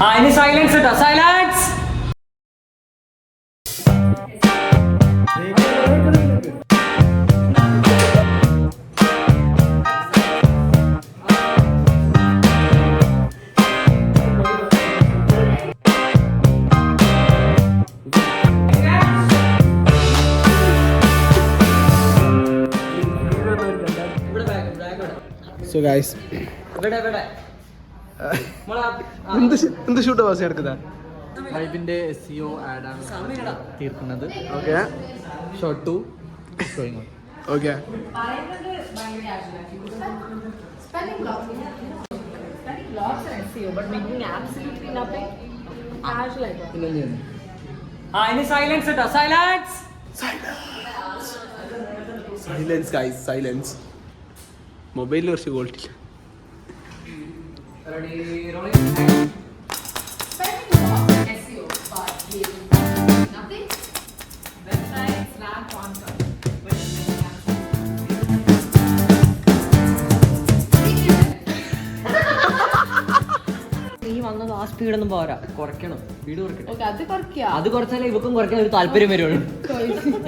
ഇനി സൈലൻസ് കേട്ടോ, silence. So guys, എന്ത് ഷൂട്ട് വാസി എടുക്കുന്നത് ലൈവിന്റെ SEO ആഡാണ് തീർക്കുന്നത്. Okay shot 2 showing. ഓക്കെ ഇനി സൈലൻസ് കേട്ടോ, സൈലൻസ്. Silence guys, silence. മൊബൈലിൽ കുറച്ച് ക്വാളിറ്റി ഇല്ല. നീ വന്നത് ആ സ്പീഡൊന്നും പോരാ, കുറയ്ക്കണം, സ്പീഡ് കുറയ്ക്കണം. അത് അത് കുറച്ചാലേ ഇവക്കും കുറയ്ക്കാൻ ഒരു താല്പര്യം വരുള്ളൂ.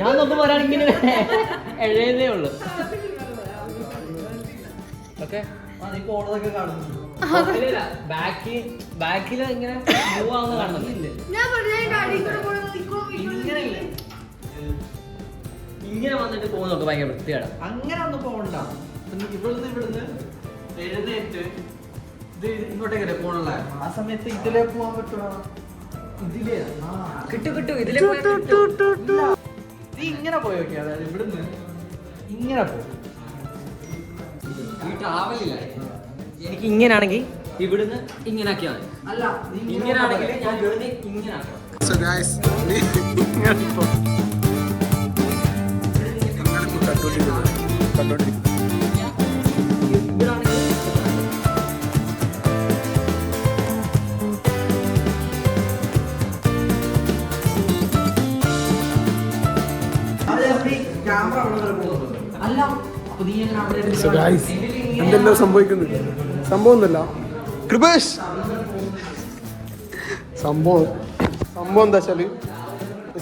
ഞാൻ നോക്കുമ്പോൾ ഒരാൾ ഇങ്ങനെ എഴുതേ ഉള്ളൂ. ഓക്കെ, ബാക്കില് ഇങ്ങനെ മൂവ് ആവുന്ന കാണുന്നില്ലേ? ഇങ്ങനെ വന്നിട്ട് പോകുന്ന നോക്ക്, ഭയങ്കര വൃത്തിയാണ്. അങ്ങനെ ഒന്നും പോകണ്ട. ഇവിടുന്ന് എഴുന്നേറ്റ് ഇത് ഇങ്ങോട്ടേക്കല്ലേ പോകണല്ല. ആ സമയത്ത് ഇതിലേ പോകാൻ പറ്റുമോ? ഇതിലേ കിട്ടും ഇതിലെ നീ ഇങ്ങനെ പോയി നോക്കി. അതായത് ഇവിടുന്ന് ഇങ്ങനെ പോകും. എനിക്ക് ഇങ്ങനാണെങ്കിൽ ഇവിടുന്ന് ഇങ്ങനെ ആക്കിയാൽ മതി. അല്ല, ഇങ്ങനാണെങ്കിൽ ഞാൻ ഇവിടുന്ന് ഇങ്ങനെ ആക്കാം. So guys, കണ്ടോണ്ടിരിക്കുന്നു. So guys, എന്തെല്ലാം സംഭവിക്കുന്നില്ല. സംഭവം ഒന്നല്ല കൃപേഷ്, സംഭവം എന്താ വെച്ചാല്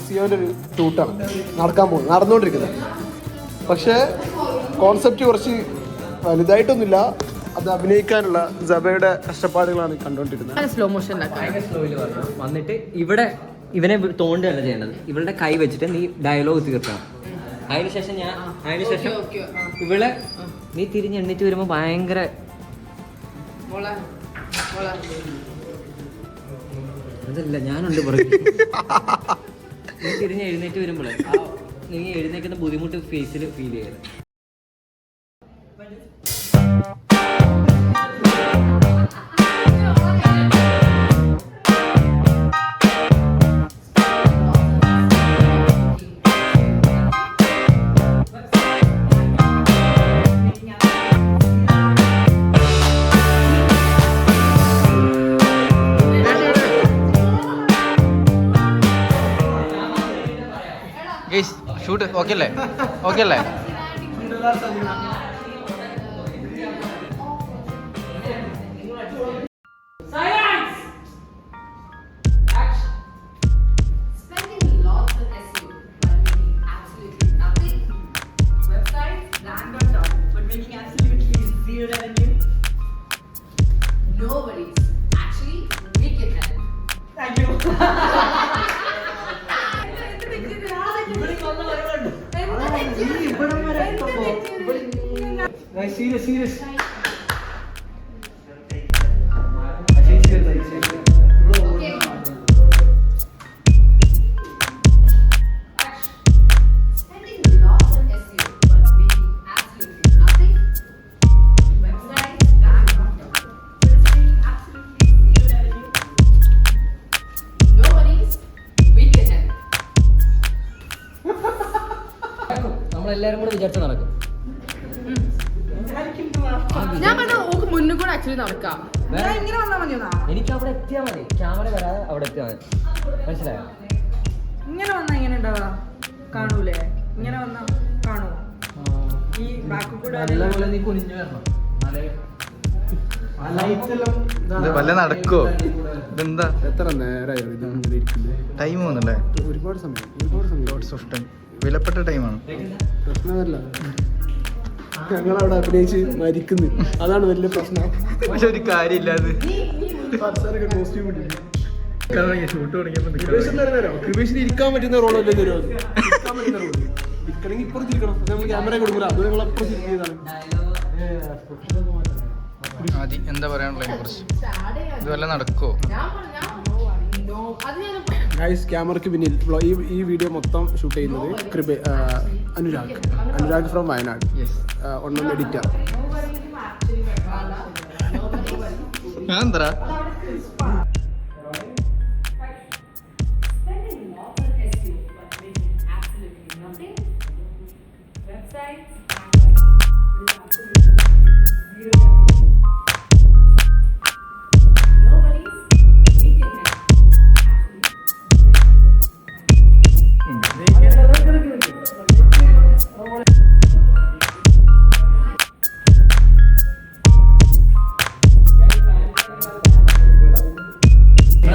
സിയോന്റെ ഒരു ഷൂട്ടാണ് നടന്നുകൊണ്ടിരിക്കുന്നത്. പക്ഷേ കോൺസെപ്റ്റ് കുറച്ച് വലുതായിട്ടൊന്നുമില്ല. അത് അഭിനയിക്കാനുള്ള സബയുടെ കഷ്ടപ്പാടുകളാണ് കണ്ടോണ്ടിരുന്നത്. സ്ലോ മോഷൻ സ്ലോയില് വന്നിട്ട് ഇവിടെ ഇവനെ തോണ്ടുകയല്ല ചെയ്യേണ്ടത്, ഇവളുടെ കൈ വെച്ചിട്ട് നീ ഡയലോഗ് തീർക്കണം. അതിനുശേഷം ഇവളെ നീ തിരിഞ്ഞെണ്ണിട്ട് വരുമ്പോ ഭയങ്കര അതല്ല, ഞാനുണ്ട് പുറകെ. നീ തിരിഞ്ഞ് എഴുന്നേറ്റ് വരുമ്പോഴേ നീ എഴുന്നേക്കുന്ന ബുദ്ധിമുട്ട് ഫേസിൽ ഫീൽ ചെയ്യരുത്. ഷൂട്ട് ഓക്കെ അല്ലേ? ഓക്കെ അല്ലേ? Serious. നമ്മളെല്ലാരും കൂടെ വിചാരിച്ച നടക്കും. ഞാൻ മുന്നിൽ കൂടെ ആക്ച്വലി നടക്കാം. ഇങ്ങനെ വന്നാൽ മതിയോ? എനിക്ക് അവിടെ എത്തിയാൽ മതി, ക്യാമറ വരാതെ അവിടെ എത്തിയാൽ മതി. മനസ്സിലായോ? ഇങ്ങനെ വന്നാ ഇങ്ങനെ ഉണ്ടാവാ കാണൂലേ? ഇങ്ങനെ വന്നാ കാണുമോ? ഈ ബാക്ക് കൂടെ നല്ലപോലെ നീ കുനിഞ്ഞു വരണം. ഇത് വല്ല നടക്കുവോ? ഇതെന്താ എത്ര നേരമായോ ഇത് ഇങ്ങനെ ഇരിക്കുന്നത്? ടൈം പോകുന്നുണ്ടേ? ഒരുപാട് സമയം ലോട്ട്സ് ഓഫ് ടൈം. വിലപ്പെട്ട ടൈമാണ്. പ്രശ്നമല്ല, ഞങ്ങളവിടെ അഭിനയിച്ച് മരിക്കുന്നു, അതാണ് വലിയ പ്രശ്നം. പക്ഷെ ഒരു കാര്യമില്ല അത്. കോസ്റ്റ്യൂം ഷൂട്ട് തുടങ്ങിയപ്പോ കൃപേഷിന് ഇരിക്കാൻ പറ്റുന്ന റോളല്ലേ തരുമോ? ഇരിക്കാൻ പറ്റുന്ന റോള് ഇരിക്കണമെങ്കിൽ ഇപ്പുറത്തിരിക്കണം. നമ്മൾ ക്യാമറ കൊടുക്കില്ല, അത് ഞങ്ങൾ അപ്പുറത്ത് ഇരിക്കുന്നതാണ്. ആദ്യം എന്താ പറയാനുള്ളതിനെ കുറിച്ച്? ഇത് വല്ല നടക്കുവോ? ഗൈസ്, ക്യാമറയ്ക്ക് പിന്നിൽ ഈ വീഡിയോ മൊത്തം ഷൂട്ട് ചെയ്യുന്നത് അനുരാഗ് ഫ്രം വയനാട്, ഒന്നും എഡിറ്റർ. എന്താ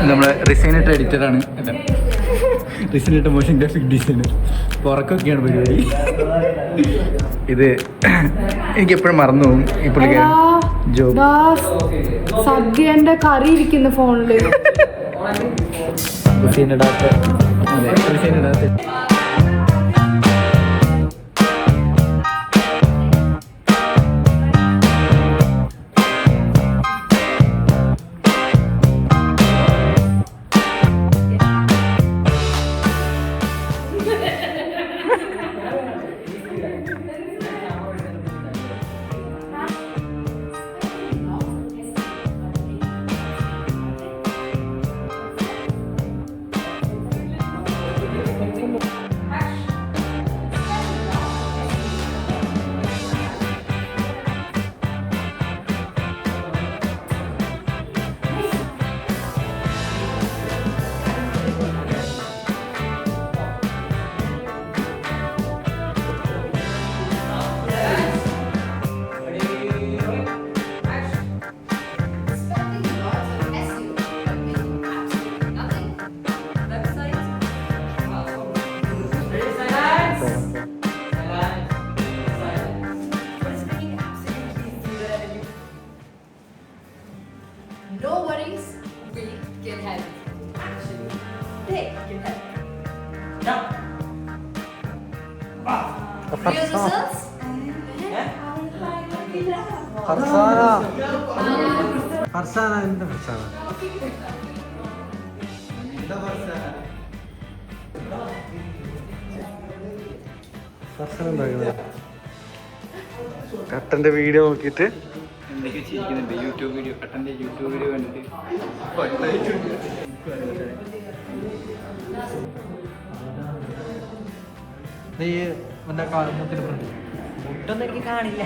നമ്മളെ റിസൈനട്ട് എഡിറ്ററാണ്. അല്ല, റിസൈനട്ട് മോഷൻ ഗ്രാഫിക് ഡിസൈനർ. ഉറക്കൊക്കെയാണ് പരിപാടി. ഇത് എനിക്ക് എപ്പോഴും മറന്നു പോകും ഈ പുള്ളിക്കാരൻ. സദ്യന്റെ കറി ഇരിക്കുന്ന ഫോണില്. റിസൈനടാത്ത No worries, we can help. Actually, they can help. Real results? കട്ടന്റെ വീഡിയോ നോക്കിയിട്ട് എന്തൊക്കെ ചെയ്യിക്കുന്നുണ്ട്. യൂട്യൂബ് വീഡിയോ, കട്ടന്റെ യൂട്യൂബ് വീഡിയോ കണ്ടിട്ട് ഫുഡൊന്നും എനിക്ക് കാണില്ല.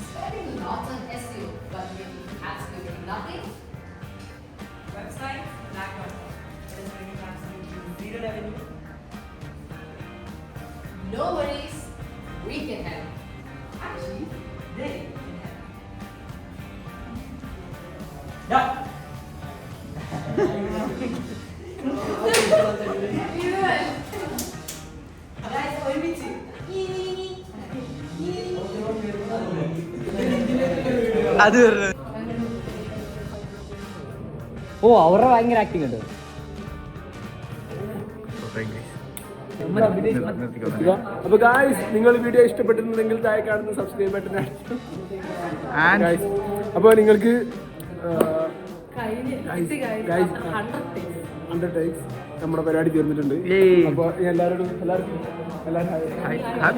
Spending lots on SEO, but making absolutely nothing. Website, black.com. It is bringing absolutely zero revenue. No worries, we can help. Actually, they can help. Guys, ഒരുമിച്ച് അത് ഓ, അവരുടെ ഭയങ്കര ആക്ടിങ് ഉണ്ട്. അപ്പൊ ഗായ്സ്, നിങ്ങൾ വീഡിയോ ഇഷ്ടപ്പെട്ടിട്ടുണ്ടെങ്കിൽ താഴെ കാണുന്ന സബ്സ്ക്രൈബ് ബട്ടൺ അടിച്ചു. അപ്പോൾ നിങ്ങൾക്ക് 100 ടൈംസ് നമ്മുടെ പരിപാടി തീർന്നിട്ടുണ്ട്. അപ്പോൾ എല്ലാവരും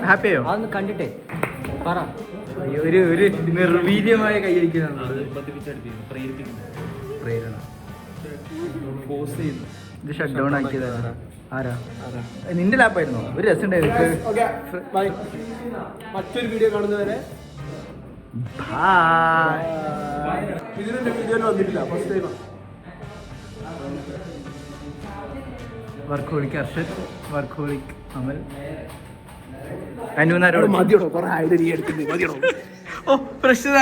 ഹാപ്പിയോ? അതൊന്ന് കണ്ടിട്ടേ പറ. ഒരു നിർവീര്യമായ കൈയടിക്കുന്നതാണ് പ്രേരണ. ഇത് ഷട്ട് ഡൗൺ ആക്കിയതാണ്. ആരാ? നിന്റെ ലാപ്പായിരുന്നോ? ഒരു രസം ഉണ്ടായിരുന്നു. മറ്റൊരു വീഡിയോ കാണുന്നവരെ ബൈ. ഇതിന്റെ വീഡിയോയിൽ വന്നിട്ടില്ല ഫസ്റ്റ് ടൈം. വർക്കോളിക് അർഷദ്, വർക്കോളിക് അമൽ, അനുനാരോട് മതിയോടോ കുറെ ഐഡിയ എടുക്കുന്നത് മതിയോടോ. ഓ പ്രശ്നം